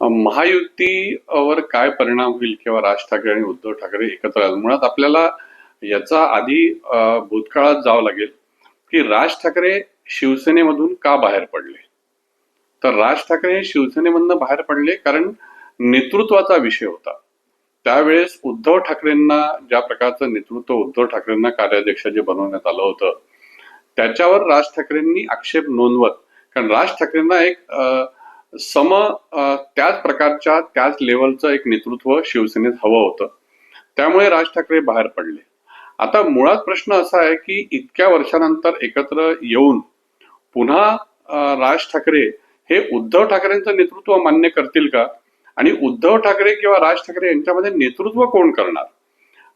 महायुतीवर काय परिणाम होईल किंवा राज ठाकरे आणि उद्धव ठाकरे एकत्र आले, मुळात आपल्याला याचा आधी भूतकाळात जावं लागेल की राज ठाकरे शिवसेनेमधून का बाहेर पडले. तर राज ठाकरे हे शिवसेनेमधून बाहेर पडले कारण नेतृत्वाचा विषय होता. त्यावेळेस उद्धव ठाकरेंना ज्या प्रकारचं नेतृत्व उद्धव ठाकरेंना कार्याध्यक्ष जे बनवण्यात आलं होतं त्याच्यावर राज ठाकरेंनी आक्षेप नोंदवत, कारण राज ठाकरेंना एक त्याच प्रकारच्या त्याच लेवलचं एक नेतृत्व शिवसेनेत हवं होतं. त्यामुळे राज ठाकरे बाहेर पडले. आता मुळात प्रश्न असा आहे की इतक्या वर्षानंतर एकत्र येऊन पुन्हा राज ठाकरे हे उद्धव ठाकरेंचं नेतृत्व मान्य करतील का, आणि उद्धव ठाकरे किंवा राज ठाकरे यांच्यामध्ये नेतृत्व कोण करणार.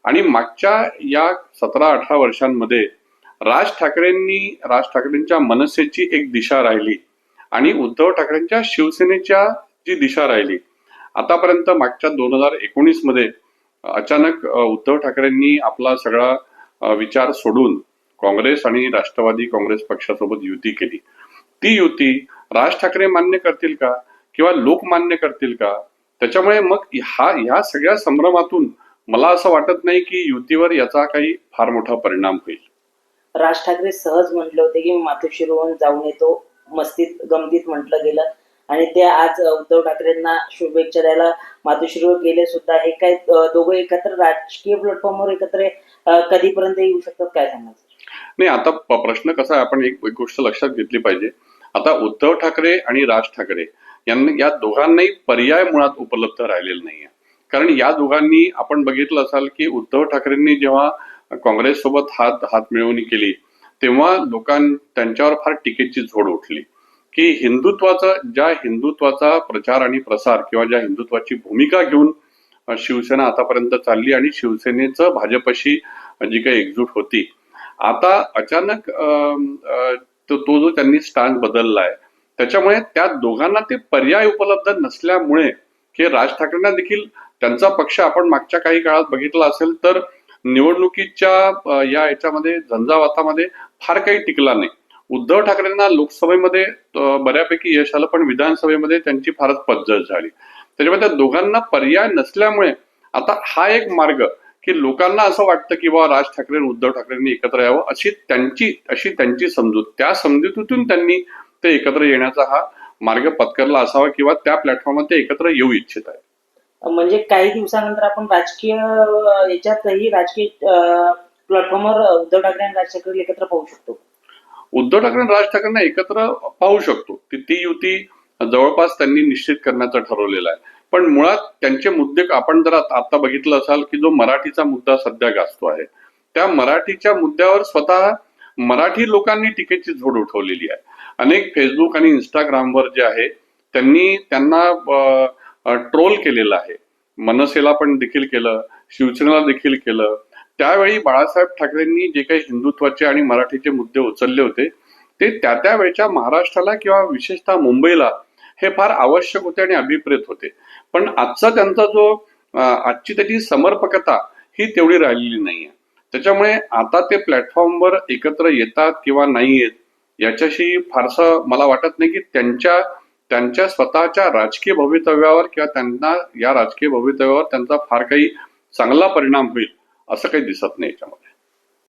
आणि मागच्या या 17-18 वर्षांमध्ये राज ठाकरेंच्या मनसेची एक दिशा राहिली आणि उद्धव ठाकरेंच्या शिवसेनेच्या जी दिशा राहिली. आतापर्यंत मागच्या 2019 मध्ये अचानक उद्धव ठाकरेंनी आपला सगळा विचार सोडून काँग्रेस आणि राष्ट्रवादी काँग्रेस पक्षासोबत युती केली. ती युती राज ठाकरे मान्य करतील का किंवा लोक मान्य करतील का. त्याच्यामुळे मग ह्या सगळ्या संभ्रमातून मला असं वाटत नाही की युतीवर याचा काही फार मोठा परिणाम होईल. राज ठाकरे सहज म्हटले होते की मी मातोश्रीवरून जाऊन येतो, मस्तीत गमतीत म्हटलं गेलं, आणि ते आज उद्धव ठाकरेंना शुभेच्छा द्यायला मातोश्रीवर गेले सुद्धा. हे काय दोघं एकत्र राजकीय प्लॅटफॉर्मवर एकत्र कधीपर्यंत येऊ शकतात, काय सांगायचं? नाही, आता प्रश्न कसा आहे, आपण एक गोष्ट लक्षात घेतली पाहिजे. आता उद्धव ठाकरे आणि राज ठाकरे यांनी या दोघांनाही पर्याय मुळात उपलब्ध राहिलेला नाहीये. कारण या दोघांनी आपण बघितलं असाल की उद्धव ठाकरेंनी जेव्हा काँग्रेस सोबत हात मिळवणी केली तेव्हा त्यांच्यावर फार टीकेची झोड उठली की हिंदुत्वाचा प्रचार आणि प्रसार किंवा ज्या हिंदुत्वाची भूमिका घेऊन शिवसेना आतापर्यंत चालली आणि शिवसेनेचं भाजपशी जी काही एकजूट होती, आता अचानक तो जो त्यांनी स्टॅन्ड बदललाय त्याच्यामुळे त्या दोघांना ते पर्याय उपलब्ध नसल्यामुळे की राज ठाकरेंना देखील त्यांचा पक्ष आपण मागच्या काही काळात बघितला असेल तर निवडणुकीच्या याच्यामध्ये झंझावातामध्ये फार काही टिकला नाही. उद्धव ठाकरेंना लोकसभेमध्ये बऱ्यापैकी यश आलं पण विधानसभेमध्ये त्यांची फारच पद्धत झाली. त्याच्यामुळे त्या दोघांना पर्याय नसल्यामुळे आता हा एक मार्ग की लोकांना असं वाटतं की बाबा राज ठाकरे आणि उद्धव ठाकरेंनी एकत्र यावं अशी त्यांची समजूत, त्या समजुतीतून त्यांनी ते एकत्र येण्याचा हा मार्ग पत्करला असावा किंवा त्या प्लॅटफॉर्मवर ते एकत्र येऊ इच्छित आहे. म्हणजे काही दिवसानंतर आपण राजकीय प्लॅटफॉर्मवर उद्धव ठाकरे आणि राज ठाकरे एकत्र पाहू शकतो. उद्धव ठाकरे आणि राज ठाकरेंना एकत्र पाहू शकतो. ती युती जवळपास त्यांनी निश्चित करण्याचं ठरवलेलं आहे. पण मुळात त्यांचे मुद्दे आपण जर आता बघितलं असाल की जो मराठीचा मुद्दा सध्या गाजतो आहे त्या मराठीच्या मुद्द्यावर स्वतः मराठी लोकांनी टीकेची झोड उठवलेली आहे. अनेक फेसबुक आणि इंस्टाग्रामवर जे आहे त्यांना ट्रोल केलेलं आहे. मनसेला पण देखील केलं, शिवसेनेला देखील केलं. त्यावेळी बाळासाहेब ठाकरेंनी जे काही हिंदुत्वाचे आणि मराठीचे मुद्दे उचलले होते ते त्या वेळच्या महाराष्ट्राला किंवा विशेषतः मुंबईला हे फार आवश्यक होते आणि अभिप्रेत होते. पण आजची त्याची समर्पकता ही तेवढी राहिलेली नाहीये. त्याच्यामुळे आता ते प्लॅटफॉर्मवर एकत्र येतात किंवा नाही येत याच्याशी फारसं मला वाटत नाही की त्यांच्या स्वतःच्या राजकीय भवितव्यावर किंवा त्यांना या राजकीय भवितव्यावर त्यांचा फार काही चांगला परिणाम होईल असं काही दिसत नाही याच्यामध्ये.